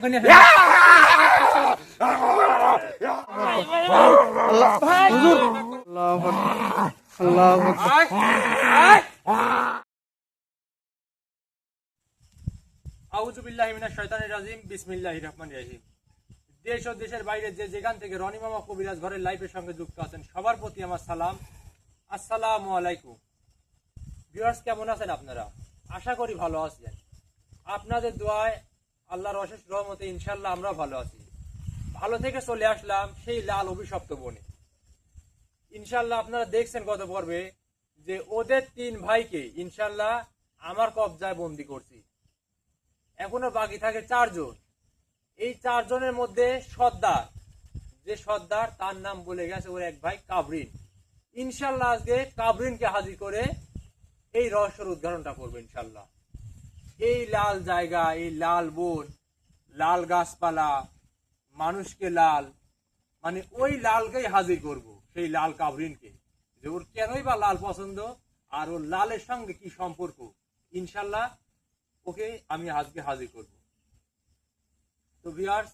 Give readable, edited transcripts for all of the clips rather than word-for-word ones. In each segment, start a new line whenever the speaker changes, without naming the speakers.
আউযু বিল্লাহি মিনাশ শাইতানির রাজিম বিসমিল্লাহির রহমানির রহিম। দেশ ও দেশের বাইরে যে যেখান থেকে রনি মামা কবিরাজ ঘরের লাইভের সঙ্গে যুক্ত আছেন সবার প্রতি আমার সালাম, আসসালামু আলাইকুম। ভিউয়ার্স, কেমন আছেন আপনারা? আশা করি ভালো আছেন। আপনাদের দোয়ায় আল্লাহর অশেষ রহমতে ইনশাআল্লাহ আমরা ভালো আছি। ভালো থেকে চলে আসলাম সেই লাল অভিশপ্ত বনে। ইনশাআল্লাহ আপনারা দেখছেন গত পর্বে যে ওদের 3 ভাইকে ইনশাআল্লাহ আমার কবজায় বন্দি করছি। এখনো বাকি থাকে 4 জন। এই 4 জনের মধ্যে সর্দার, যে সর্দার তার নাম বলে গেছে ওর এক ভাই কাবরিন। ইনশাআল্লাহ আজকে কাবরিনকে হাজির করে এই রহস্যের উদ্ঘাটনটা করবো ইনশাআল্লাহ। এই লাল জায়গা, এই লাল বন, লাল গাছপালা, মানুষকে লাল, মানে ওই লালকেই হাজির করব, সেই লাল কাবরিনকে, যে ওর কেনই বা লাল পছন্দ আর ওর লালের সঙ্গে কি সম্পর্ক, ইনশাআল্লাহ ওকে আমি আজকে হাজির করব। তো ভিউয়ার্স,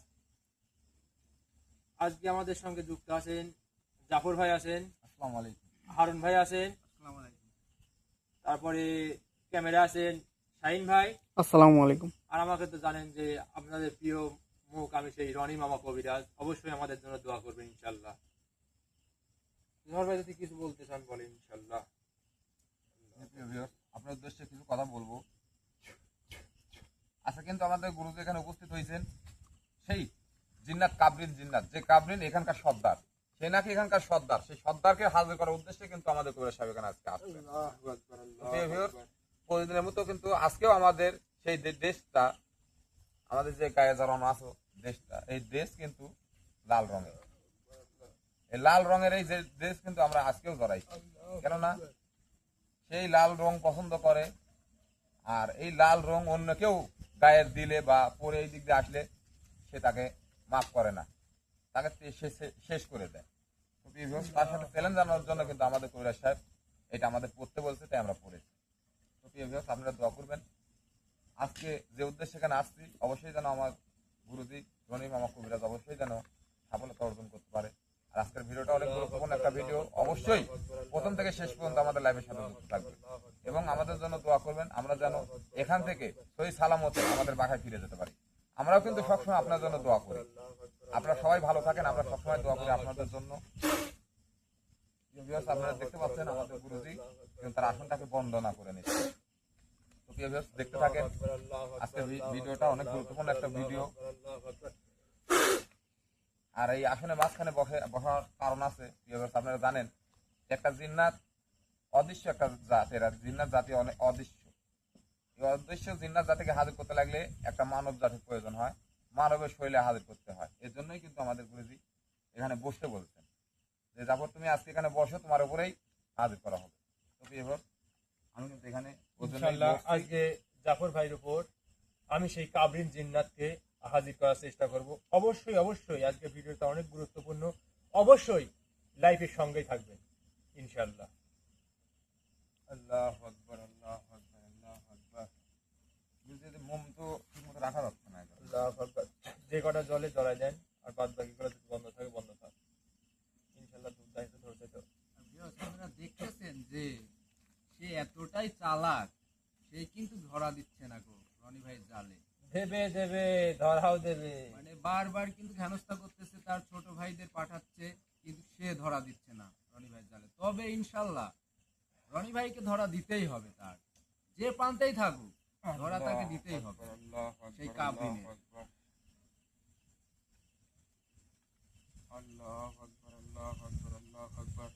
আজকে আমাদের সঙ্গে যুক্ত আছেন জাফর ভাই আছেন,
আসসালামু আলাইকুম।
হারুন ভাই আছেন,
আসসালামু আলাইকুম।
তারপরে ক্যামেরা আছেন শাহিন ভাই,
আসসালামু আলাইকুম।
আর আমাকে তো জানেন যে আপনাদের প্রিয় মুখ আমি সেই রনি মামা কবিরাজ। অবশ্যই আমাদের জন্য দোয়া করবেন ইনশাআল্লাহ। জাফর ভাই যদি কিছু বলতে চান বলেন ইনশাআল্লাহ।
আপনার উদ্দেশ্যে কিছু কথা বলবো। আচ্ছা, কিন্তু আমাদের গুরুজি এখানে উপস্থিত হয়েছেন সেই জিন্নাত কাবরিন, জিন্নাত যে কাবরিন এখানকার সর্দার, সে নাকি এখানকার সর্দার। সেই সর্দারকে হাজির করার উদ্দেশ্যে কিন্তু আমাদের কবিরাজ সাহেব এখানে আজকে আসছেন। প্রতিদিনের মতো কিন্তু আজকেও আমাদের সেই দেশটা, আমাদের যে গায়ে জড়ানো আছে দেশটা, এই দেশ কিন্তু লাল রঙের। এই লাল রঙের এই যে দেশ কিন্তু আমরা আজকেও জড়াইছি, কেননা সেই লাল রং পছন্দ করে। আর এই লাল রং অন্য কেউ গায়ের দিলে বা পরে এই দিক দিয়ে আসলে সে তাকে মাফ করে না, তাকে শেষ করে দেয়। তার সাথে চ্যালেঞ্জ জানানোর জন্য কিন্তু আমাদের কবিরাজ সাহেব এটা আমাদের পড়তে বলছে, তাই আমরা পড়েছি। আপনারা দোয়া করবেন। আজকে যে উদ্দেশ্যে এখানে আসছি, অবশ্যই যেন আমার গুরুজি রনি মামা কবিরাজ অবশ্যই যেন সফলতা অর্জন করতে পারে। আর আজকের ভিডিওটা অনেক গুরুত্বপূর্ণ একটা ভিডিও। অবশ্যই প্রথম থেকে শেষ পর্যন্ত আমাদের লাইভের সাথে যুক্ত থাকবে এবং আমাদের জন্য দোয়া করবেন, আমরা যেন এখান থেকে সহি সালামতে আমাদের বাসায় ফিরে যেতে পারি। আমরাও কিন্তু সবসময় আপনার জন্য দোয়া করি। আপনারা সবাই ভালো থাকেন, আমরা সবসময় দোয়া করি আপনাদের জন্য। আপনারা দেখতে পাচ্ছেন আমাদের গুরুজি তার আসনটাকে বন্দনা করে নিচ্ছে। তো দেখতে থাকেন, আজকের ভিডিওটা অনেক গুরুত্বপূর্ণ একটা ভিডিও। আর এই আসনের মাঝখানে বসার কারণ আছে, আপনারা জানেন একটা জিন্নাত অদৃশ্য একটা জাত, এরা জিন্নাত জাতি অনেক অদৃশ্য। এই অদৃশ্য জিন্নাত জাতিকে হাজির করতে লাগলে একটা মানব জাতির প্রয়োজন হয়, মানবের শৈলে হাজির করতে হয়। এর জন্যই কিন্তু আমাদের গুরুজি এখানে বসতে বলছেন যে জাফর তুমি আজকে এখানে বসো, তোমার উপরেই হাজির করা হবে। তো এবার আমি কিন্তু এখানে
ইনশাআল্লাহ আজকে জাফর ভাইয়ের উপর আমি সেই কাবরিন জিন্নাতকে হাজির করার চেষ্টা করব। অবশ্যই অবশ্যই আজকে ভিডিওটা অনেক গুরুত্বপূর্ণ, অবশ্যই লাইভের সঙ্গেই থাকবেন ইনশাআল্লাহ।
আল্লাহু আকবার, আল্লাহু আকবার, আল্লাহু আকবার। মোম তো ঠিকমতো রাখা যাচ্ছে না।
আল্লাহু আকবার। যে কটা জলে জড়াই দেন, আর বাদ বাকিগুলো যদি বন্ধ থাকে বন্ধ থাক। ইনশাআল্লাহ দুধ দাইতে ধরতে তো
আপনারা দেখতেছেন যে সে এতটাই চালাক, সে কিন্তু ধরা দিচ্ছে না গো রনি ভাই জালে।
দেবে দেবে, ধরাও দেবে,
মানে বারবার কিন্তু হেনস্থা করতেছে, তার ছোট ভাইদের পাঠাচ্ছে, কিন্তু সে ধরা দিচ্ছে না রনি ভাই জালে। তবে ইনশাল্লাহ রনি ভাইকে ধরা দিতেই হবে, তার যে প্রান্তেই থাকুক ধরা তাকে দিতেই হবে সেই কাবরিনে।
আল্লাহু আকবার, আল্লাহু আকবার, আল্লাহু আকবার।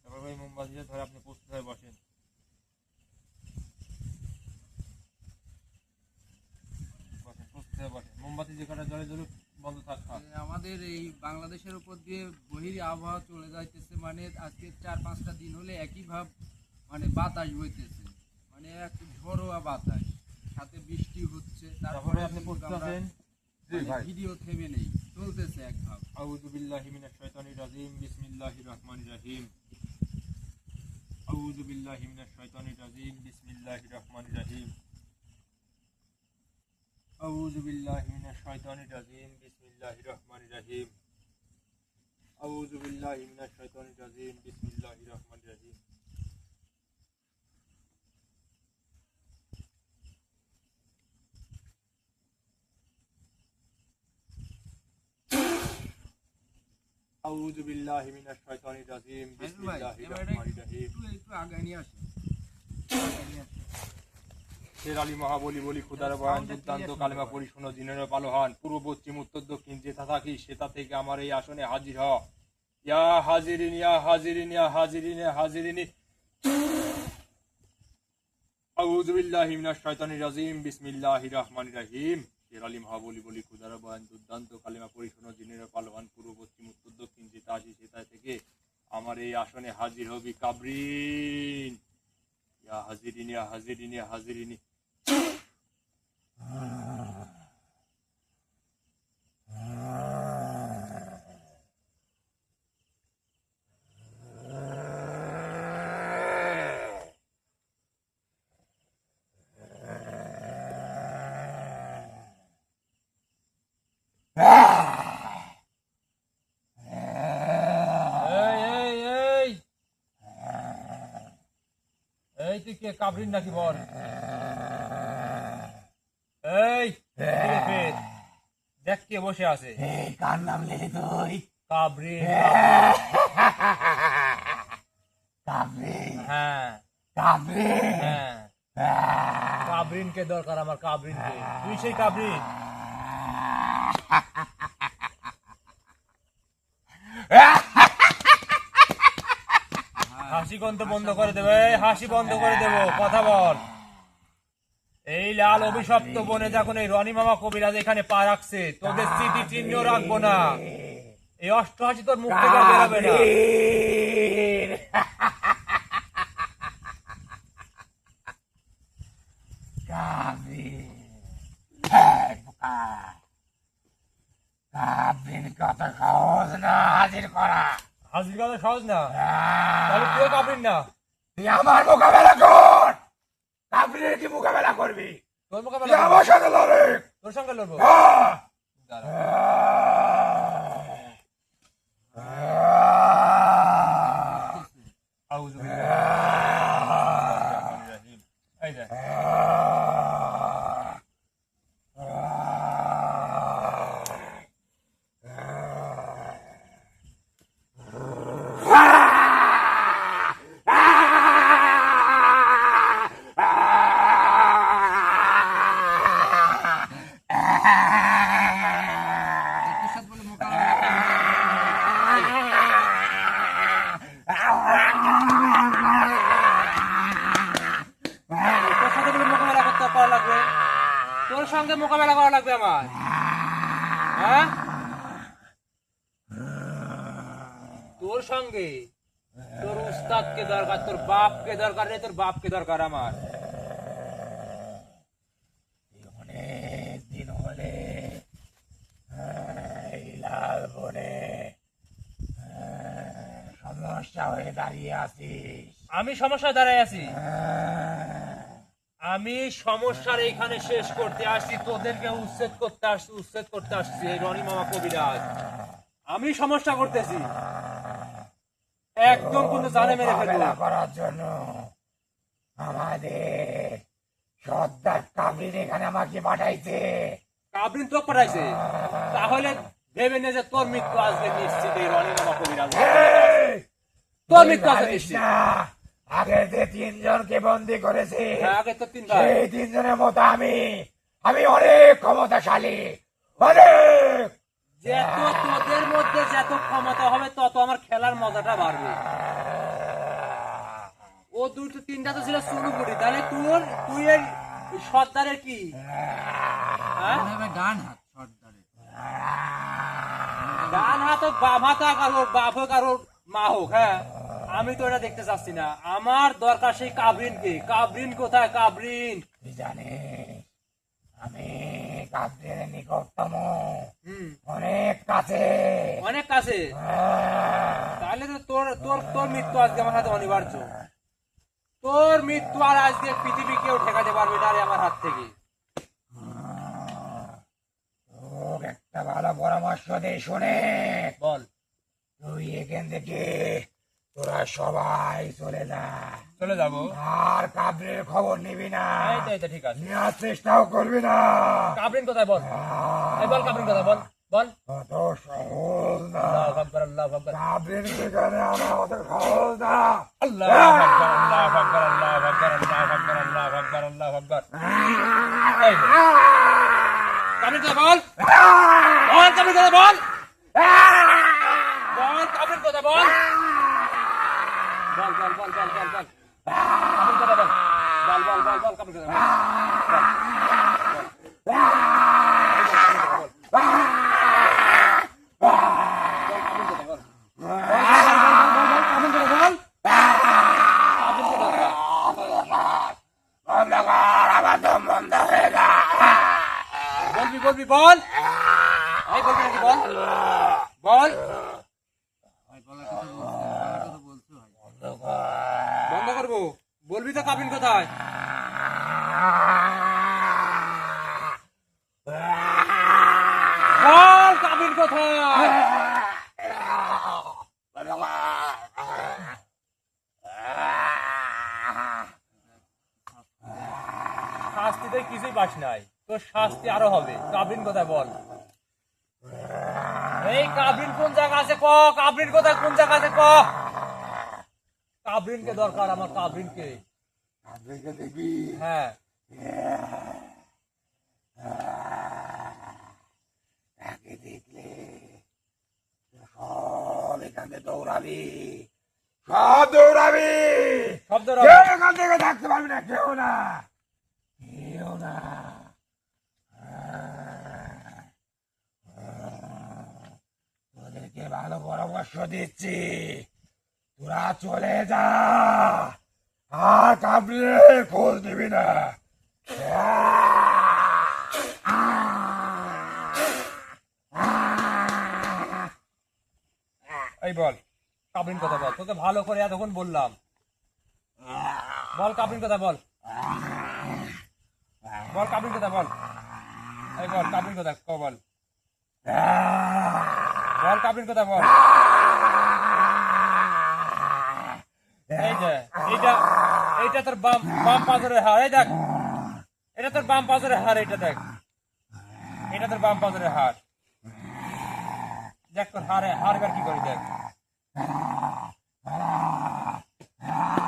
তারপর ভাই মোমবাতিটা ধরে আপনি প্রস্তুত হয়ে বসেন। মোমবাতি যে কটা জলে জলে বন্ধ থাক।
আমাদের এই বাংলাদেশের উপর দিয়ে বহির আবহাওয়া চলে যাইতেছে, মানে আজকে 4-5টা দিন হলে একই ভাব, মানে বাতাস বইতেছে, মানে এক ঝড়োয়া বাতাস, সাথে বৃষ্টি হচ্ছে। তারপরে
আপনি প্রস্তুত আছেন?
ভিডিও থেমে নেই, চলতেছে এক ভাব।
আউযু বিল্লাহি মিনাশ শাইতানির রাজিম বিসমিল্লাহির রহমানির রহিম। আউযু বিল্লাহি মিনাশ শাইতানির রাজিম বিসমিল্লাহির রহমানির রহিম। আউযু বিল্লাহি মিনাশ শাইতানির রাজিম বিসমিল্লাহির রহমানির রহিম আউযু বিল্লাহি মিনাশ শাইতানির রাজিম বিসমিল্লাহির রহমানির রহিম আউযু বিল্লাহি মিনাশ শাইতানির রাজিম বিসমিল্লাহির রহমানির রহিম
একটু আগে নিয়ে আসেন।
শের আলী মহাবলী বলি খুদার বয়ান দুর্দান্ত কালেমা পড়ি শোনো দিনের পালোহান পূর্ব পশ্চিম উত্তর দক্ষিণ যেথা থাকি সেটা থেকে আমার এই আসনে হাজির হ ইয়া হাজিরিন ইয়া হাজিরিন ইয়া হাজিরিন ইয়া হাজিরিন আউযু বিল্লাহি মিনাশ শাইতানির রাজিম বিসমিল্লাহির রহমানির রহিম শের আলী মহাবলী বলি খুদার বয়ান দুর্দান্ত কালেমা পড়ি শোনো দিনের পালোহান পূর্ব পশ্চিম উত্তর দক্ষিণ যেথা আসি সেটা থেকে আমার এই আসনে হাজির হবি কাবরিন ইয়া হাজিরিন ইয়া হাজিরিন ইয়া হাজিরিন এই তুই কে কাবরিন নাকি বল এই দেখ কে বসে আছে
কার নাম লেলি তুই?
কাবরিন
কাবরিন,
হ্যাঁ
কাবরিন।
হ্যাঁ কাবরিন কে দরকার আমার কাবরিন কে তুই সেই কাবরিন হাসি কন্ত বন্ধ করে দেবে হাসি বন্ধ করে দেবো কথা বল এই লাল অভিশপ্ত বনে যখন এই রনি মামা কবিরাজ এখানে পা রাখছে তোদের স্মৃতি চিহ্ন রাখবো না এই অষ্টহাসি তোর মুখ থেকে বেরোবে না
কাবরিন কত সহজ না হাজির করা।
হাজির করা সহজ না তাহলে তুই কাবরিন না
তুই আমার মোকাবেলা কর। কাবরিনের কি মোকাবেলা করবি?
তোর মোকাবেলা
তুই আমার সাথে লড়ে।
তোর সঙ্গে লড়বো আউযু বিল্লাহি এই দেখ
একটু সাথে বলে
তোর সাথে বলে মোকাবেলা করতে করা লাগবে তোর সঙ্গে মোকাবেলা করা লাগবে আমার হ্যাঁ তোর সঙ্গে তোর উস্তাদকে দরকার তোর বাপকে দরকার রে তোর বাপকে দরকার আমার
অনেক দিন হলে এই লাল বনে সমস্যা হয়ে দাঁড়িয়ে আছিস।
আমি সমস্যায় দাঁড়ায় আছি আমি সমস্যার এইখানে শেষ করতে আসছি তোদেরকে উচ্ছেদ করতে আসছি এই রনি মামা কবিরাজ আমি সমস্যা করতেছি একদম কিন্তু জানে মেরে ফেলবো
মোকাবেলা করার জন্য আমাদের সর্দার কাবরিন এখানে আমাকে পাঠাইছে।
কাবরিন তো পাঠাইছে তাহলে ভেবে নে যে তোর মৃত্যু আজকে নিশ্চিত এই রনি মামা কবিরাজ তোর মৃত্যু আজকে নিশ্চিত
আগে যে তিনজনকে বন্দি করেছে
আগে তো তিনবার
সেই তিনজনের মতো আমি অনেক ক্ষমতাশালী অনেক।
যত তোদের মধ্যে যত ক্ষমতা হবে তত আমার খেলার মজাটা বাড়বে ও দুটো তিনটা তো ছিল চুনুপুটি তাহলে তুই এর সর্দারের কি হ্যাঁ?
ডান হাত সর্দারের
ডান হাত হোক বাম হাত হোক আর ওর বাপ হোক আর ওর মা হোক হ্যাঁ আমি তো এটা দেখতে চাচ্ছি না আমার দরকার সেই কাবরিনকে কাবরিন কোথায় কাবরিন
তুই জানিস আমি কাবরিনের নিকটতম অনেক কাছে
অনেক কাছে তাহলে তো তোর তোর তোর মৃত্যু আজকে আমার হাতে অনিবার্য তোর মৃত্যু আর আজকে পৃথিবী কেউ ঠেকাতে পারবে না রে আমার হাত থেকে
পরামর্শ দে শুনে।
বল।
তুই এখান থেকে তোরা সবাই চলে যা।
চলে যাবো।
আর কাবরের খবর নিবি না,
এই তো ঠিক আছে।
নেওয়ার চেষ্টাও করবি না।
কাবরিন কোথায় বল? এই বল কাবরিন কোথায় বল? বল।
অত সহজ না।
আল্লাহু আকবার, আল্লাহু আকবার।
কাবরের যেখানে আমার অত সহজ না।
আল্লাহু আকবার, আল্লাহু আকবার, আল্লাহু আকবার, আল্লাহু আকবার, আল্লাহু আকবার, আল্লাহু আকবার। এই নে। কাবরিন কোথায় বল? বল কাবরিন কোথায় বল? বল কাবরিন কোথায় বল? বল বল বল বল বল বল। কাবরিন কোথায় বল? বল বল বল বল কাবরিন কোথায় বল? বলবি বলবি বল। এই বলবি নাকি বল? বল।
ভাই বলার কথা বলছো ভাই।
বন্ধ করবো। বলবি তো কাবিন কোথায়? বল কাবিন কোথায়? শাস্তিতে কিছুই পাস নাই, তোর শাস্তি আরো হবে। কাবিন কোথায় বল? এই কাবিন কোন জায়গা আছে ক? কাবিন কোথায় কোন জায়গা আছে ক? কাবরিনকে দরকার আমার, কাবরিনকে।
কাবরেকে দেখবি?
হ্যাঁ।
তাকে দেখলে সব এখানে দৌড়াবি, সব দৌড়াবি।
শব্দ
কেউ এখান থেকে থাকতে পারবি না, কেউ না, কেউ না। তোদেরকে ভালো পরামর্শ দিচ্ছি, তোরা চলে যা, আর কাবরে খোঁজ দিবি না।
এই বল কাবরিন কথা বল। তোকে ভালো করে এতক্ষণ বললাম, বল কাবরিন কথা বল। বল কাবরিন কথা বল। এই বল কাবরিন কথা ক বল। বল কাবরিন কথা বল। এই যে এইটা, এইটা তোর বাম বাম পাঁজরের হাড়। এই দেখ, এটা তোর বাম পাঁজরের হাড়। এটা দেখ, এটা তোর বাম পাঁজরের হাড়। দেখ তোর হাড়ে হাড় এবার কি করি দেখ।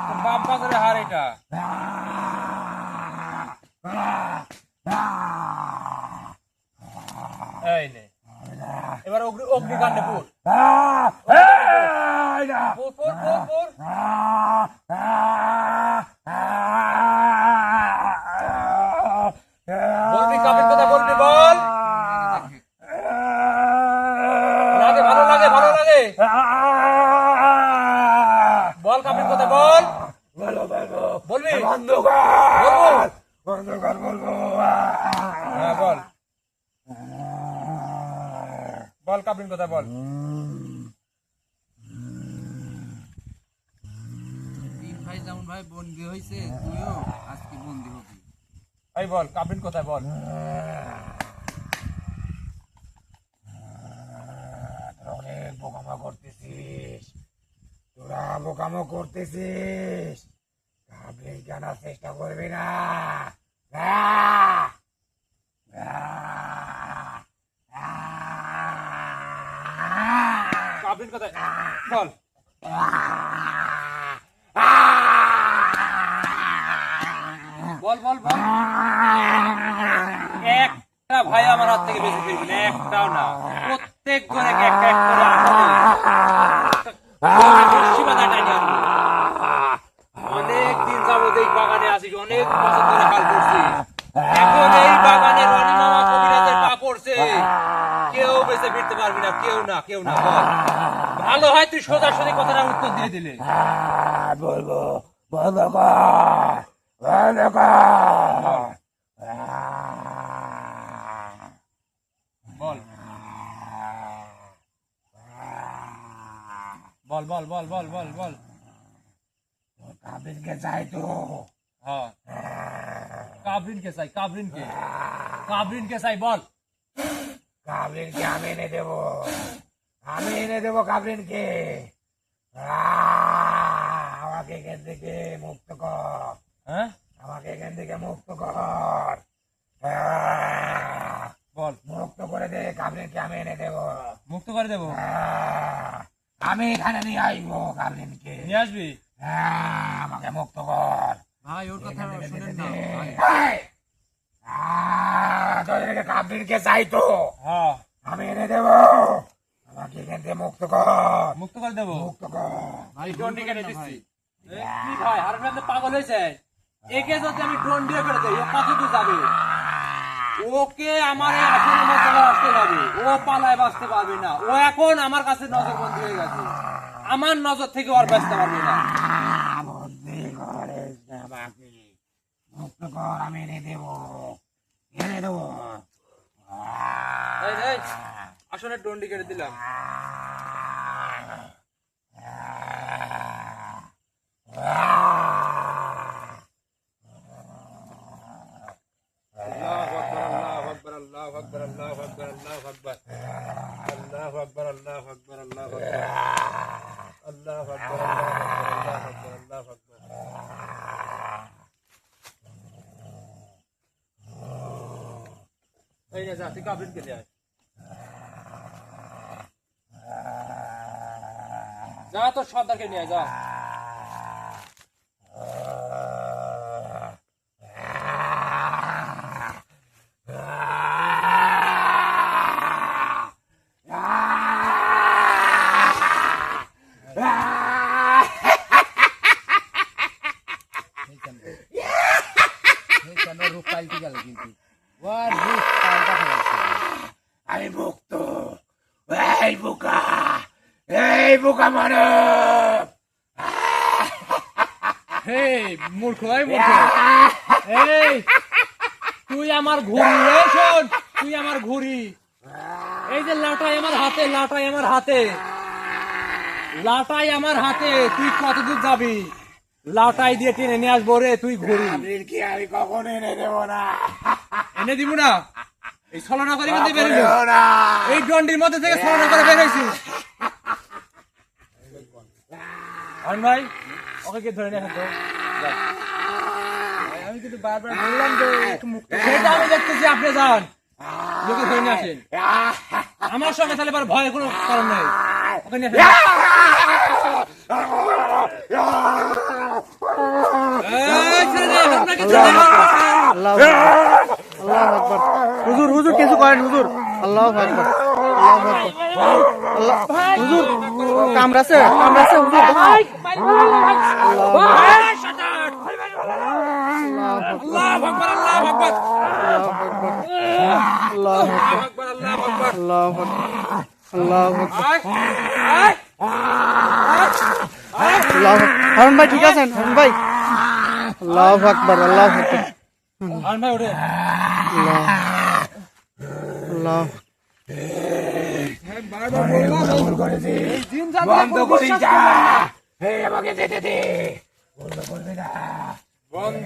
তোর বাম পাঁজরের হাড় এটা। এই নে, এবার অগ্নিকাণ্ডে পুর। পুর পুর পুর পুর। বলবি কাবিন কথা বলবি বল। লাগে ভালো লাগে ভালো লাগে। বল কাবিন কথা বল। বলবি
বলবো।
হ্যাঁ বল। বল কাবিন কথা বল।
তিন ভাই যেমন ভাই বন্দি হয়েছে, তুইও আজকে বন্দি হবি।
এই বল কাবিন কথা বল।
অনেক বোকামো করতেছিস, তোরা বোকামো করতেছিস, কাবরে জানার চেষ্টা করবি না।
কাবিন কথা বল। বল বল বল। একটা ভাই আমার হাত থেকে বেশি ফিরবি না, একটাও না। প্রত্যেক করে একটা এক করে অনেক দিন যাবত এই বাগানে আসিস, অনেক বছর ধরে হাল করছিস। এখন এই বাগানে রনি মামা কবিরাজের পা পড়ছে, কেউ বেঁচে ফিরতে পারবি না, কেউ না কেউ না। বল ভালো হয় তুই সোজাসুজি কথাটা উত্তর দিয়ে দিলে।
বলবো বন্ধ কর, বন্ধ কর।
বল বল বল বল বল বল বল।
কাবিনকে চাই তো।
হ্যাঁ কাবরিনকে চাই, কাবরিনকে, কাবরিনকে চাই। বল
কাবলিনকে আমি এনে দেবো, আমি এনে দেবো কাবলিনকে। আমাকে এখান থেকে মুক্ত কর,
হ্যাঁ
আমাকে এখান থেকে মুক্ত কর। আহ,
বল,
মুক্ত করে দে, কাবলিনকে আমি এনে দেবো।
মুক্ত করে দেবো।
আমি এখানে নিয়ে আসবো কাবলিনকে।
নিয়ে আসবি?
আমাকে মুক্ত কর।
ভাই ওর কথা শুনেন না ভাই।
তোদেরকে কাবলিনকে চাই তো,
হ্যাঁ
আমি এনে দেবো। আমাকে এখান থেকে মুক্ত কর,
মুক্ত করে দেবো।
মুক্ত কর।
ভাই
ড্রোন
ভুল
কেটে
করেন না
দিচ্ছি।
ভাই।
কি ভাই, হারুন ভাই তো পাগল হয়েছে। একে যদি আমি ড্রোন দিয়ে করে দেই, ও কত দূর যাবে? ওকে আমার এই আসনের মধ্যে আসতে হবে, ও পালায় বাঁচতে পারবে না। ও এখন আমার কাছে নজরবন্দি হয়ে গেছে, আমার নজর থেকে ওর বাঁচতে পারবে না।
বুদ্ধি করিস না আমাকে, মুক্ত কর, আমি এনে দেবো, এনে দেবো।
এই, এই, আসনের ড্রোনটি কেটে দিলাম। আল্লাহু আকবার, আল্লাহু আকবার, আল্লাহু আকবার, আল্লাহু আকবার, আল্লাহু আকবার, আল্লাহু আকবার, আল্লাহু আকবার, আল্লাহু আকবার, আল্লাহু আকবার, আল্লাহু আকবার, আল্লাহু আকবার। এই নে যা, তুই কাবলিনকে নিয়ে আয়। যা তোর সর্দারকে নিয়ে আয়, যা।
কেন রূপ পাল্টে গেল কিন্তু ওর রূপ পাল্টা ফেলছে।
আমি মুক্ত। এই বোকা, এই বোকা মানব।
এই মূর্খ, এই মূর্খ, এই তুই আমার ঘুড়ি, এই শোন, তুই আমার ঘুড়ি। এই যে লাটাই আমার হাতে, লাটাই আমার হাতে, লাটাই আমার হাতে, তুই কতদূর যাবি? লাটাই দিয়ে টেনে নিয়ে আসবো রে, তুই ঘুড়ি।
কাবলিনকে আমি কখনো এনে দেবো না,
এনে দিব না? এই ছলনা করে কিন্তু বের হইলি।
কখনো না।
এই ডন্ডির মধ্যে থেকে ছলনা করে বের হয়েছিস। হারুন ভাই, ওকে কে ধরে নিয়ে আসেন তো। যা।
আমি কিন্তু বারবার বললাম যে একটু মুক্ত
সেটা আমি দেখতেছি, আপনি যান, লোকে ধরে নিয়ে আসেন। আমার সঙ্গে তাহলে এবার ভয়ের কোনো কারণ নেই। ওকে নিয়ে আসেন। এই ছেড়ে দে, আপনাকে ছেড়ে দে।
হুজুর হুজুর কিছু করেন হুজুর। আল্লাহু আকবার, আল্লাহু আকবার, আল্লাহ হুজুর কামড়াছে কামড়াছে হুজুর।
আল্লাহু আকবার, আল্লাহু আকবার,
আল্লাহু
আল্লাহু আকবার,
আকবার,
আল্লাহু আকবার।
আল্লাহু আকবার, আল্লাহু আকবার,
আয়, আয়,
আল্লাহু আকবার। হারুন ভাই ঠিক আছেন? হারুন ভাই আল্লাহু আকবার, আল্লাহু আকবার,
হারুন ভাই ওঠে।
আল্লাহ আল্লাহ।
ভুল করেছি, বন্ধ করিস না। এই আমাকে যেতে দে, বন্ধ করবি না।
বন্ধ।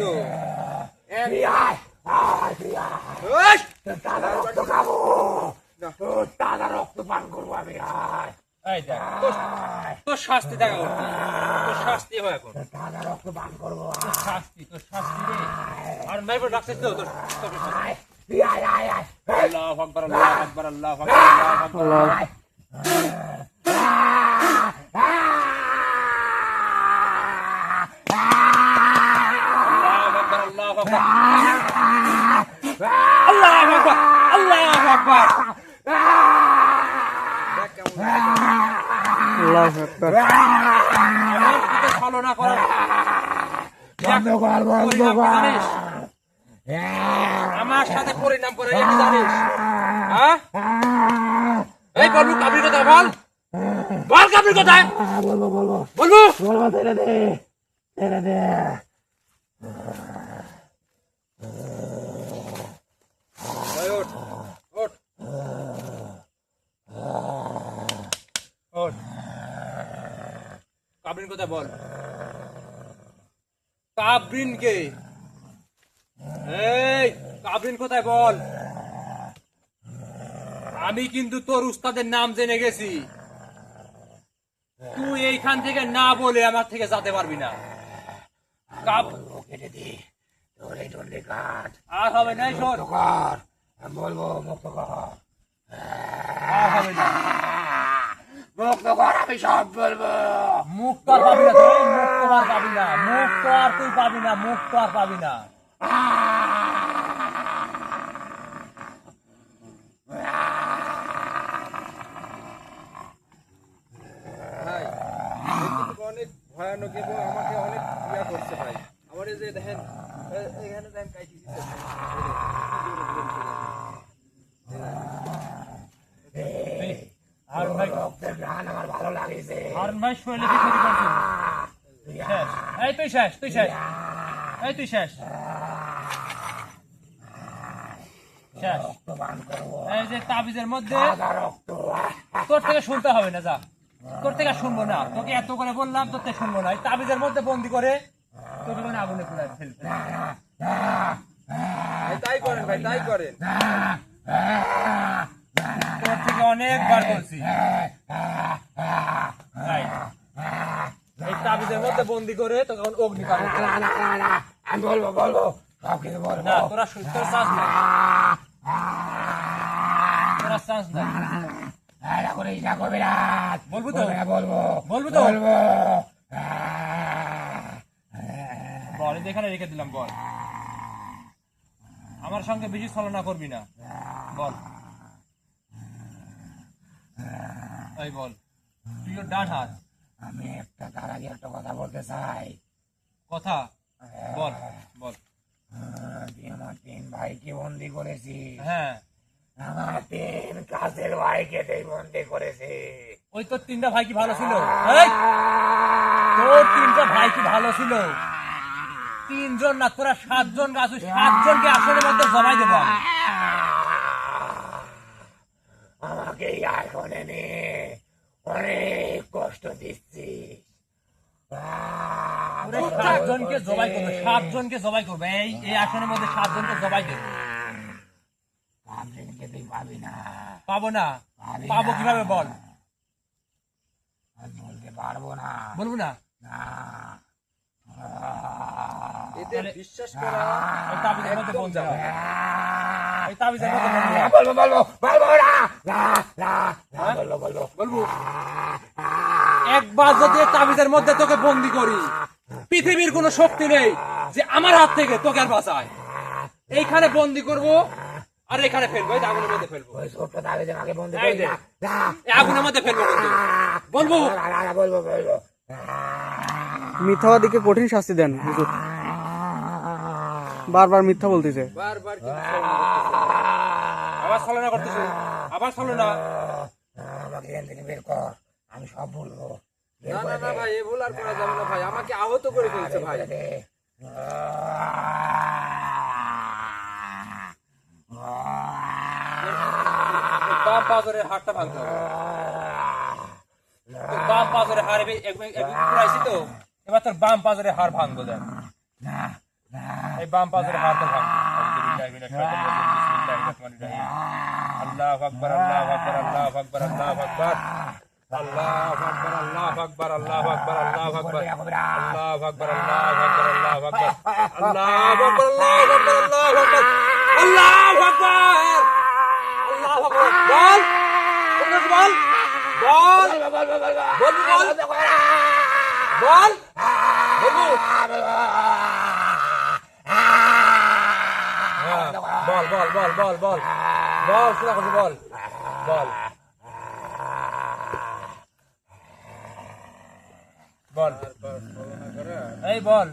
ফিরে আয়, আয়, ফিরে আয়।
এই,
তোর তাজা রক্ত খাবো, তোর তাজা রক্ত পান করবো আমি। আয়,
এই দেখ, তোর শাস্তি দেখা করছি, তোর শাস্তি হয় এখন,
তোর তাজা রক্ত পান করবো।
তোর শাস্তি রে। আর ভাই বড় ডাকছিস তো, তোর শাস্তি।
আয়, ফিরে আয়, আয়, আয়।
আল্লাহু আকবার, আল্লাহু আকবার, আল্লাহু আকবার, আল্লাহু আকবার।
আল্লাহ
আল্লাহু আকবার, আল্লাহু আকবার, আল্লাহু আকবার।
আল্লাহু আকবার।
আমার দিকে ছলনা করার
বন্ধ কর, বন্ধ
পরিণাম কি
কর।
জানিস? আমার সাথে পরিণাম করে কি জানিস? হ্যাঁ? এই বলবো কাবির কথা বল, বল কাবির কোথায়?
বলবো, বলবো,
বলবো।
বলবো, ছেড়ে দে, ছেড়ে দে।
ওঠ, ওঠ, ওঠ। কাবরিন কোথায় বল? কাবরিন কে? এই কাবরিন কোথায় বল? আমি কিন্তু তোর উস্তাদের নাম জেনে গেছি, তুই এইখান থেকে না বলে আমার থেকে যেতে পারবি না।
কেটে দি তোর এই দণ্ডে কাট
আর হবে না, শোন,
কর, আমি বলবো মুক্ত কর,
আর হবে না।
মুক্ত কর, আমি সব বলবো।
মুখ তো আর পাবি না তুই, মুখ তো আর পাবি না, মুখ তো আর তুই পাবি না, মুখ তো আর পাবি না।
ভাই এই কিন্তু অনেক ভয়ানক এবং আমাকে অনেক ইয়া করছে ভাই। আমার এই যে দেখেন এখানে দেখেন কাইটি দিচ্ছে।
আর ভাই
রক্তের ঘ্রাণ আমার ভালো লাগেছে।
আর ভাই শরীরে কি ক্ষতি করছিস? শেষ, এই তুই শেষ, তুই শেষ, এই তুই শেষ, শেষ।
রক্তপান করবো,
এই যে তাবিজের মধ্যে
আদা রক্ত।
তোর থেকে শুনতে হবে না, যা, তোর থেকে শুনবো না, তোকে এত করে বললাম, তোর থেকে শুনবো না। এই তাবিজের মধ্যে বন্দি করে তোকে মানে আগুনে পুড়ায় ফেলবে।
ভাই তাই করেন, ভাই তাই করেন।
তোর থেকে অনেকবার বলছি, তাই। এই তাবিজের মধ্যে বন্দি করে তোকে এখন অগ্নিকাণ্ড করবে।
আমি বলবো বলবো সব কিছু বলবো।
না, তোরা তোর চান্স নাই, তোরা চান্স নাই।
এটা করে ইচ্ছা করবি না।
বলবো তো,
বলবো
বলবো তো,
বলবো।
বল, এই যে এখানে রেখে দিলাম, বল। আমার সঙ্গে বেশি ছলনা করবি না, বল। এই বল, তুই ওর ডান হাত।
আমি তার আগে একটা কথা বলতে চাই।
কথা বল, বল।
তুই আমার 3 ভাইকে বন্দি করেছি।
হ্যাঁ,
আমার 3 কাছের ভাইকে তুই বন্দি করেছি।
ওই তোর 3টা ভাই কি ভালো ছিল? এই, তোর 3টা ভাই কি ভালো ছিল? 3 জন না, তোরা 7 জন আছিস, 7 জনকে আসনের মধ্যে জমাই দেবো।
আমাকে এখন এনে অনেক কষ্ট দিচ্ছিস।
7 জনকে জবাই করবে, 7 জনকে জবাই করবে। এই আসনের মধ্যে 7 জনকে জবাই দেবে।
কামড়েনকে তুই পাবি না।
পাবো না? পাবো কিভাবে বল?
আমি বলতে পারবো না।
বলবো না?
না।
এদের বিশ্বাস করা
ওই তাবিজের মধ্যে বন্দি হবে, ওই তাবিজের মধ্যে বন্দি হবে।
বলবো বলবো বলবো না। না না না, বলবো বলবো
বলবো। একবার যদি এই তাবিজের মধ্যে তোকে বন্দি করি, পৃথিবীর কোনো শক্তি নেই যে আমার হাত থেকে তোকে আর বাঁচায়। এইখানে বন্দি করবো আর এখানে ফেলবো, এই আগুনের মধ্যে ফেলবো,
ওই ছোট্ট তাবিজে আমাকে বন্দি
এই
করে
দে।
না। না
এই আগুনের মধ্যে ফেলবো কিন্তু, বলবো।
না, না, না, বলবো বলবো।
মিথ্যাবাদীকে কঠিন শাস্তি দেন হুজুর, বারবার মিথ্যা বলতেছে।
বারবার
আবার ছলনা করতেছো, আবার ছলনা।
আমাকে এখান থেকে বের কর, আমি সব বলবো।
না না না ভাই, এ ভুল আর করা যাবে না ভাই। আমাকে আহত করে ফেলছে ভাই।
বাম পাজরের হাড়টা ভাঙতে হবে। তোর বাম পাজরের হাড় পুরাইছি তো, এবার তোর বাম পাজরের হাড় ভাঙবো। দেখ, এই বাম পাজরের হাড় তো ভাঙবো। আল্লাহু আকবার, আল্লাহু আকবার, আল্লাহু আকবার, আল্লাহু আকবার, আল্লাহু আকবার, আল্লাহু আকবার, আল্লাহু আকবার, আল্লাহু আকবার, আল্লাহু আকবার, আল্লাহু আকবার, আল্লাহু আকবার, আল্লাহু আকবার, আল্লাহু আকবার, আল্লাহু আকবার, আল্লাহু আকবার, আল্লাহু আকবার। বল, বল, বল, বল, বল, বল, বল, বল, বল, বল, বল, শোনা কথা, বল, বল, বল, এই বল,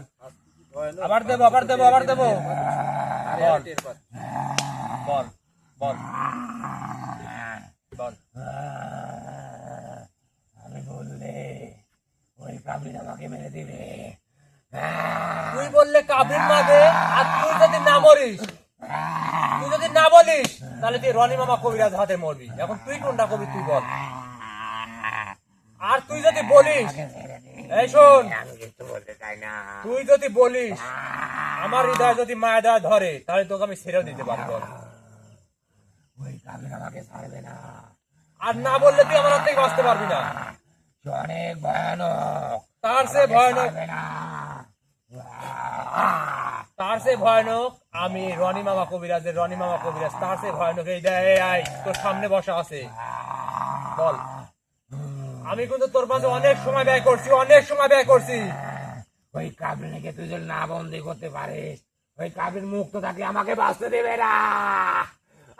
আবার দেবো, আবার দেবো, আবার দেবো, বল, বল, বল, বল।
আমি বললে ওই কাবিন আমাকে মেরে দিবে।
তুই বললে কাবিন মারবে, আর তুই যদি না মরিস, তুই যদি না বলিস, তাহলে তুই রনি মামা কবিরাজ হাতে মরবি। এখন তুই কোনটা কবি তুই বল। আর তুই যদি বলিস, এই শোন,
আমি কিছু বলতে চাই না।
তুই যদি বলিস আমার হৃদয় যদি মায়া দেওয়া ধরে, তাহলে তোকে আমি ছেড়েও দিতে পারি। বল।
ওই কাবিন আমাকে ছাড়বে না।
আর না বললে তুই আমার হাত থেকে বাঁচতে পারবি না।
সে অনেক ভয়ানক,
তার চেয়ে ভয়ানক,
ছাড়বে না।
তার চেয়ে ভয়ানক আমি রনি মামা কবিরাজের রনি মামা কবিরাজ, তার চেয়ে ভয়ানক এই দেখ, এই আয় তোর সামনে বসা আছে। বল, আমি কিন্তু তোর পাশে অনেক সময় ব্যয় করছি, অনেক সময় ব্যয় করছি।
ওই কাবিনকে তুই যদি না বন্দি করতে পারিস, ওই কাবিন মুক্ত থাকলে আমাকে বাঁচতে দেবে না।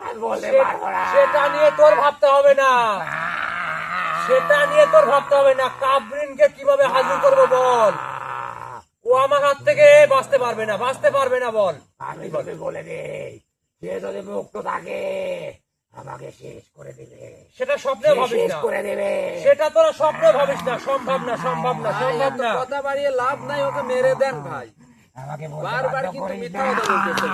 আমি বলতে পারবো না।
সেটা নিয়ে তোর ভাবতে হবে না, সেটা নিয়ে তোর ভাবতে হবে না। কাবরিনকে কিভাবে হাজির করবো বল, ও আমার হাত থেকে বাঁচতে পারবে না, বাঁচতে পারবে না। বল,
আমি তোকে বলে দেই, সে যদি মুক্ত থাকে আমাকে শেষ করে দেবে।
সেটা স্বপ্নেও ভাবিস
শেষ
না,
করে দেবে।
সেটা তোরা স্বপ্নেও ভাবিস না। সম্ভব না, সম্ভব না, সম্ভব না।
কথা বাড়িয়ে লাভ নাই, ওকে মেরে দেন ভাই।
আমাকে বলতে
বারবার
বাধ্য
কিন্তু
করিস
মিথ্যা
না।
কথা বলতেছে।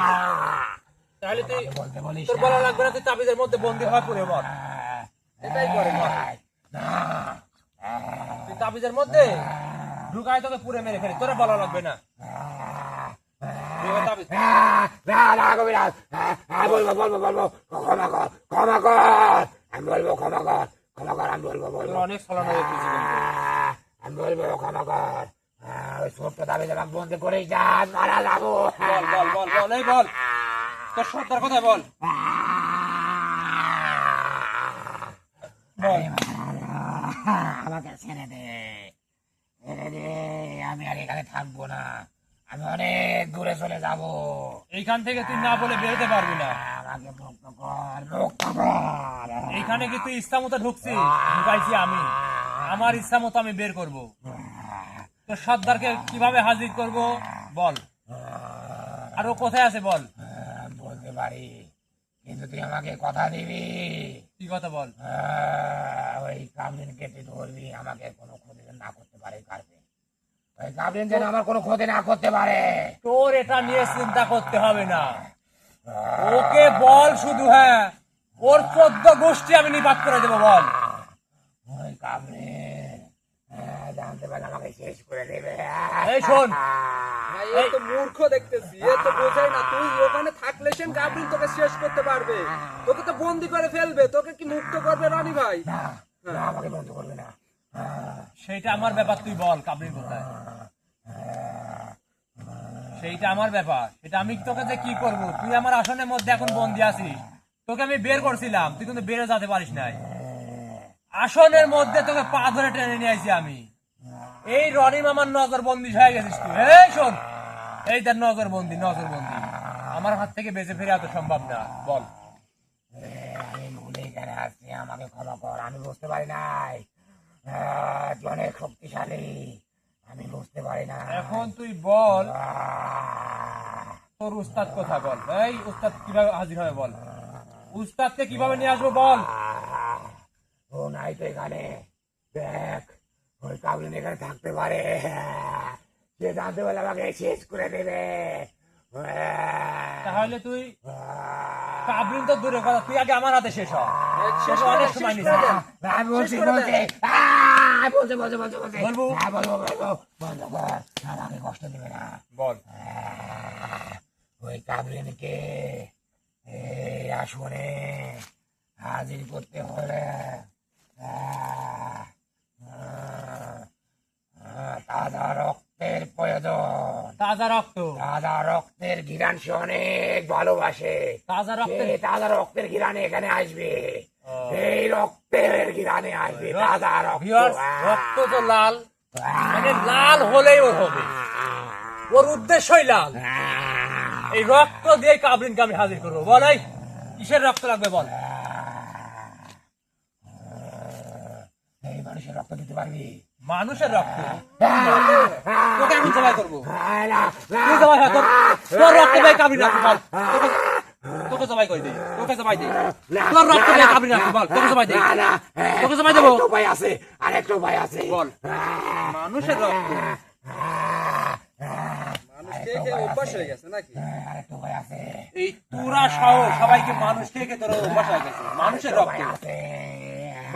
তাহলে তুই
বলতে বলিস
তোর
না।
বলা লাগবে না, তুই তাবিজের মধ্যে বন্দী হয়ে পড়ে মর। এটাই করে মর।
না।
তুই তাবিজের মধ্যে ঢুকায় তোকে পুরে মেরে ফেলে, তোরা বলা লাগবে না। তুই এবার তাবিজ
না না কবিরাজ, বলবো বলবো বলবো, ক্ষমা কর, ক্ষমা কর। আমি বলবো ক্ষমা কর, ক্ষমা কর। আমি বলবো
তোর
বলবো,
অনেক ছলনা হয়ে গেছে।
আমি বলবো ক্ষমা কর। ওই ছোট্ট দাবি আমাকে বন্ধ করে যান, মারা যাবো।
বল বল বল বল, এই বল তোর সত্তার কথা বল। বল,
আমাকে ছেড়ে দে, ছেড়ে দে। আমি আর এখানে থাকবো না, আমি অনেক দূরে চলে যাব।
এইখান থেকে তুই না বলে বেরোতে পারবি না।
আমাকে মুক্ত কর, মুক্ত কর।
এইখানে কি তুই ইচ্ছা মতো ঢুকছিস? ঢুকাইছি আমি, আমার ইচ্ছা মতো আমি বের করব। তোর সর্দারকে কিভাবে হাজির করব বল, আর ও কোথায় আছে বল।
বলতে পারি, কিন্তু তুই আমাকে কথা দিবি।
কি কথা বল।
ওই কাবিনকে তুই ধরবি, আমাকে কোনো ক্ষতি না করতে পারে কারবে। ওই কাবিন যেন আমার কোনো ক্ষতি না করতে পারে।
তোর এটা নিয়ে চিন্তা করতে হবে না, ওকে বল শুধু, হ্যাঁ ওর 14 গোষ্ঠী আমি নিপাত করে দেবো। বল,
ওই কাবিন জানতে পারলে আমাকে শেষ করে দেবে।
এই শোন,
ভাই এ তো মূর্খ দেখতেছি, এ তো বোঝাই না। তুই ওখানে থাকলে সে কাবরিন তোকে শেষ করতে পারবে, তোকে তো বন্দি করে ফেলবে। তোকে কি মুক্ত করবে রনি ভাই?
না, আমাকে বন্ধ করবে না।
সেইটা আমার ব্যাপার, তুই বল কাবরিন কোথায়, সেইটা আমার ব্যাপার। সেটা আমি তোকে যে কি করব, তুই আমার আসনের মধ্যে এখন বন্দি আছিস, তোকে আমি বের করছিলাম, তুই কিন্তু বেরো যেতে পারিস নাই। আসনের মধ্যে তোকে পা ধরে টেনে নিয়ে আইছি আমি। এই রনি মামার নজর বন্দি হয়ে গেছিস তুই। এই শোন, এই তার নজর বন্দি, নজর বন্দি। আমার হাত থেকে বেঁচে ফিরে এত সম্ভব না। বল,
আমি ভুলে এখানে আসছি, আমাকে ক্ষমা কর। আমি বুঝতে পারি নাই, তুই অনেক শক্তিশালী, আমি বুঝতে পারি না।
এখন তুই বল তোর উস্তাদ কোথায় বল। এই উস্তাদ কিভাবে হাজির হবে বল, উস্তাদকে কিভাবে নিয়ে আসবো বল।
ও নাই তো এখানে, দেখ ওই কাবিন এখানে থাকতে পারে। সে জানতে পারলে আমাকে শেষ করে দেবে।
তাহলে তুই কাবরিন তো দূরে কথা, তুই আগে আমার হাতে শেষ হ।
শেষ
তোকে
করে
অনেক
দেন,
সময়
শেষ
নিছে।
করে দেন।
আমি বলছি,
শেষ করে
বলছি,
দেন।
বলছে বলছে বলছে বলছে
বলবো?
বলবো বলবো, বন্ধ কর, আমাকে কষ্ট দেবে না।
বল,
ওই কাবরিনকে এই আসনে হাজির করতে হলে তাজা রক্তের প্রয়োজন।
তাজা রক্ত,
তাজা রক্তের ঘিরান সে অনেক ভালোবাসে।
তাজা
সে
রক্তের
তাজা রক্তের ঘিরানে এখানে আসবে।
ও।
এই রক্তের ঘিরানে আসবে, তাজা রক্ত।
ভিউয়ার্স, রক্ত তো লাল, মানে লাল হলেই ওর হবে, ওর উদ্দেশ্যই লাল। এই রক্ত দিয়ে কাবরিনকে আমি হাজির করবো। বল, এই কিসের রক্ত লাগবে বল।
এই মানুষের রক্ত দিতে পারবি?
মানুষের রক্ত তোকে আমি জবাই করবো।
না,
তুই জবাই হয়, তোর রক্ত দিয়ে কাবরিন রাখবো বল। তোকে জবাই করে দিই, তোকে জবাই দিই। তোর রক্ত দিয়ে কাবরিন রাখবো বল, তোকে জবাই দিই, তোকে জবাই দেবো।
আরেকটা উপায় আছে, আরেকটা উপায় আছে।
বল, মানুষের রক্ত।
মানুষ খেয়ে খেয়ে অভ্যাস হয়ে গেছে নাকি?
আরেকটা উপায় আছে।
এই তুরা সহ সবাইকে মানুষ থেকে তোর অভ্যাস হয়ে গেছে। মানুষের রক্ত
আছে।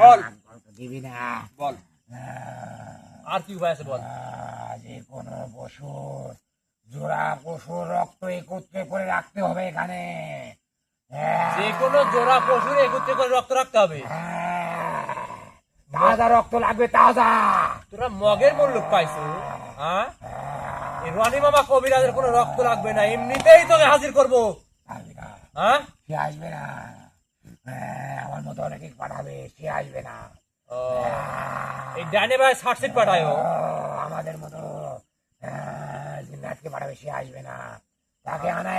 বল,
দিবি না।
বল, আর কি উপায় আছে বল।
যে কোনো পশুর, জোড়া পশুর রক্ত একত্রে করে রাখতে হবে এখানে।
যে কোনো জোড়া পশুর একত্রে করে রক্ত রাখতে হবে।
তাজা রক্ত লাগবে, তাজা।
তোরা মগের মূল্য পাইছো, হ্যাঁ? এই রনি মামা কবিরাজের কোনো রক্ত লাগবে না, এমনিতেই তোকে হাজির করবো।
আসবে না,
হ্যাঁ,
সে আসবে না। আমার মতো অনেকে পাঠাবে, সে আসবে না।
এই ডানে ভাই 60 সিট পাঠায়।
আমাদের মতো জিন্নাতকে পাঠাবে, সে আসবে না। তাকে আনা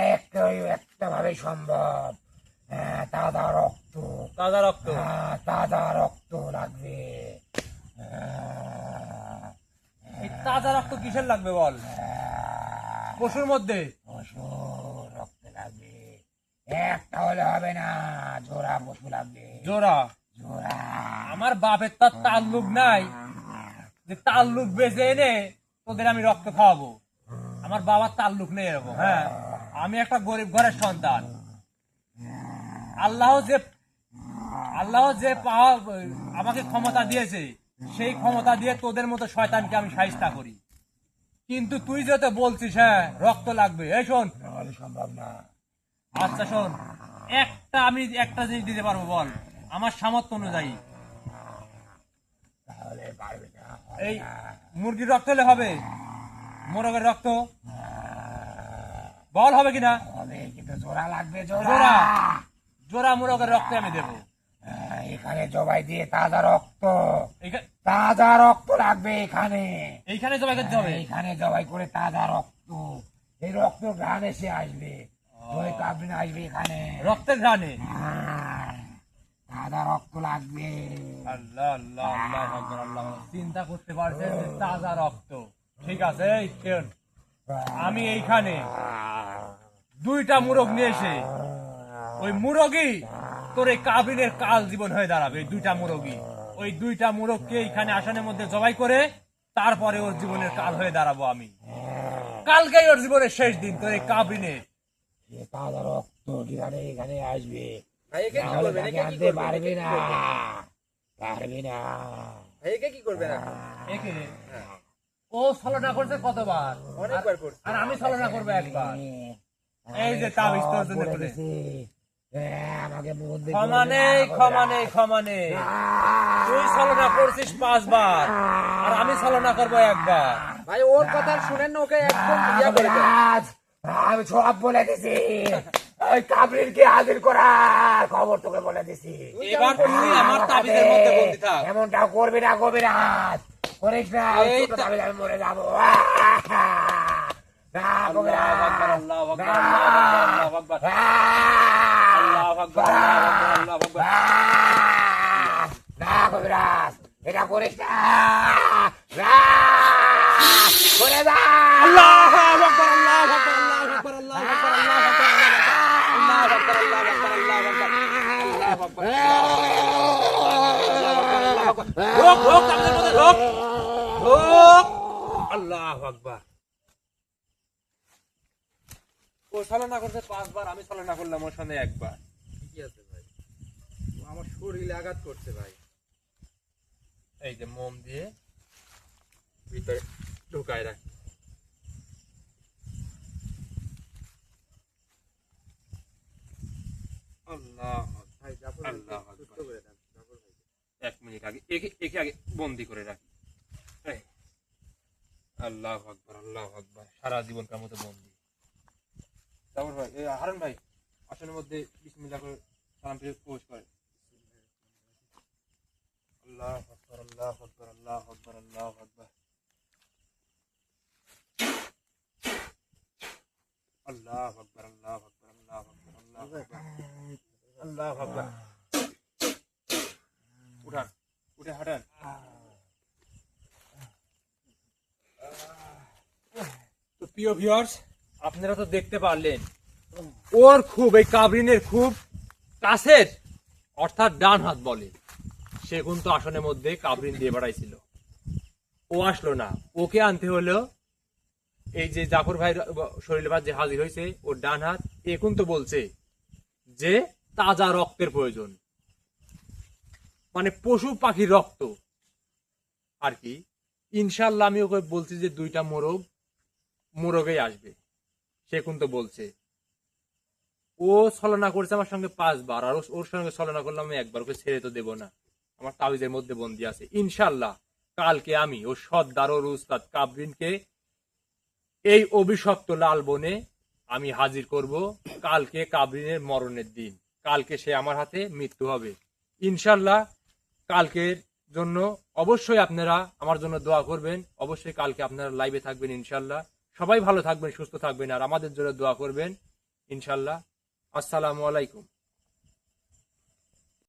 একটা ভাবে সম্ভব। তাজা রক্ত,
তাজা রক্ত।
তাজা রক্ত লাগবে।
এই তাজা রক্ত কিসের লাগবে বল? পশুর মধ্যে
পশুর রক্ত লাগবে। একটা হলে হবে না, জোড়া পশু লাগবে,
জোড়া।
জোড়া।
আমার বাপের তো তাল্লুক নাই যে তাল্লুক বেঁচে এনে তোদের আমি রক্ত খাওয়াবো। আমার বাবার তাল্লুক নেই এরকম। হ্যাঁ, আমি একটা গরিব ঘরের সন্তান। আল্লাহ যে আমাকে ক্ষমতা দিয়েছে, সেই ক্ষমতা দিয়ে তোদের মতো শয়তানকে আমি শায়েস্তা করি। কিন্তু তুই যেহেতু বলছিস হ্যাঁ রক্ত লাগবে, এই শোন।
নাহলে সম্ভব না।
আচ্ছা শোন, আমি একটা জিনিস দিতে পারবো বল, আমার সামর্থ্য অনুযায়ী।
তাহলে পারবে না,
এই মুরগির রক্ত হলে হবে, মোরগের রক্ত বল হবে কিনা?
হবে, কিন্তু জোড়া লাগবে,
জোড়া।
জোড়া।
জোড়া মোরগের রক্ত আমি দেবো।
এখানে জবাই দিয়ে তাজা রক্ত,
এইখা-
তাজা রক্ত লাগবে এখানে।
এইখানে জবাই করতে হবে।
এখানে জবাই করে তাজা রক্ত, এই রক্ত ঘ্রাণ এসে আসবে, ওই কাবিন আসবে এখানে।
রক্তের ঘ্রাণে।
তাজা রক্ত লাগবে।
আল্লাহ আল্লাহ আল্লাহ আকবার, আল্লাহ। চিন্তা করতে পারছেন যে তাজা রক্ত। ঠিক আছে, এই শোন, আমি এইখানে 2টা মুরগ নিয়ে এসে ওই মুরগি তোর এই কাবিনের কাল জীবন হয়ে দাঁড়াবে। এই 2টা মুরগি, ওই 2টা মুরগকে এইখানে আসনের মধ্যে জবাই করে তারপরে ওর জীবনের কাল হয়ে দাঁড়াবো আমি। কালকেই ওর জীবনের শেষ দিন তোর এই কাবিনের।
এ তাজা রক্ত এখানে এখানে আসবে,
ভাই একে কি
নাহলে
করবেন?
তাকে
একে কি
আনতে
করবেন?
পারবে
একে
না,
কি করবেন?
পারবে না।
ভাই একে কি করবেন এখন?
একে ও ছলনা করছে কতবার,
অনেকবার করছে।
আর আমি ছলনা করবো একবার। এই যে তাবিজ তোর জন্য
বলে
করে।
দিছি, আমাকে বন্দি
ক্ষমা
করবে
নেই,
না,
ক্ষমা নেই, ক্ষমা নেই। তুই ছলনা করছিস 5 বার, আর আমি ছলনা করবো একবার।
ভাই ওর কথা শুনেন না, ওকে একদম ইয়া করে দেন।
আজ আমি সব বলে দিছি, ওই কাবরিনকে হাজির করার খবর তোকে বলে দিছি।
এবার তুই আমার তাবিজের মধ্যে বন্দী থাক।
এমনটাও করবি না, করবি না, করিস না। ওই
এই
ছোট তাবিজ আমি মরে যাবো। না, করবি না।
আল্লাহু আকবার, আল্লাহু আকবার, আল্লাহু আকবার, আল্লাহু আকবার, আল্লাহু আকবার।
না, কবিরাজ, এটা করিস না। না, করে যা।
আল্লাহু আকবার, আল্লাহু আকবার, আল্লাহু আকবার, আল্লাহু আকবার, আল্লাহু আকবার, আল্লাহু আকবার, আল্লাহু আকবার, আল্লাহু আকবার, আল্লাহু আকবার। রোক, রোক, তাবিজের মধ্যে রোক, রোক। আল্লাহু আকবার। ও ছলনা করছে 5 বার, আমি ছলনা করলাম ওর সঙ্গে একবার।
ঠিকই আছে ভাই, ও আমার শরীরে আঘাত করছে ভাই।
এই যে মোম দিয়ে ভিতরে ঢুকায় রাখ। আল্লাহ
ভাই জাফর
আল্লাহ
ভাই সুস্থ
আকবার।
করে দেন, জাফর ভাই।
1 মিনিট আগে একে আগে বন্দি করে রাখি। এই, আল্লাহু আকবার, আল্লাহু আকবার। সারা জীবনকার মতো বন্দি। তারপর ভাই, এই হারুন ভাই আসনের মধ্যে বিসমিল্লাহ করে সালাম ফিরে প্রবেশ করে। আল্লাহু আকবার, আল্লাহু আকবার, আল্লাহু আকবার, আল্লাহু আকবার। আল্লাহু আকবার, আল্লাহু আকবার, আল্লাহু আকবার, আল্লাহু আকবার, আল্লাহু আকবার। উঠান, উঠে হাঁটান। তো প্রিয় ভিউয়ার্স, আপনারা তো দেখতে পারলেন ওর খুব এই কাবরিনের খুব কাছের, অর্থাৎ ডান হাত বলে, সে কিন্তু আসনের মধ্যে কাবরিন দিয়ে বেড়াইছিল। ও আসলো না, ওকে আনতে হলো এই যে জাফর ভাই শরীরে যে হাজির হয়েছে ওর ডান হাত। এ কিন্তু বলছে যে তাজা রক্তের প্রয়োজন, মানে পশু পাখির রক্ত আর কি। ইনশাল্লাহ আমি ওকে বলছি যে 2টা মোরগেই আসবে, সে কিন্তু বলছে। ও ছলনা করছে আমার সঙ্গে 5 বার, আর ওর সঙ্গে ছলনা করলাম আমি একবার, ওকে ছেড়ে তো দেবো না, আমার তাবিজের মধ্যে বন্দি আছে। ইনশাল্লাহ কালকে আমি ও সর্দার ও উস্তাদ কাবরিনকে এই অভিশপ্ত লাল বনে আমি হাজির করব। কালকে কাবরিনের মরণের দিন, কালকে সে আমার হাতে মৃত্যু হবে ইনশাল্লাহ। কালকের জন্য অবশ্যই আপনারা আমার জন্য দোয়া করবেন, অবশ্যই কালকে আপনারা লাইভে থাকবেন ইনশাল্লাহ। সবাই ভালো থাকবেন, সুস্থ থাকবেন, আর আমাদের জন্য দোয়া করবেন ইনশাল্লাহ। আসসালামু আলাইকুম।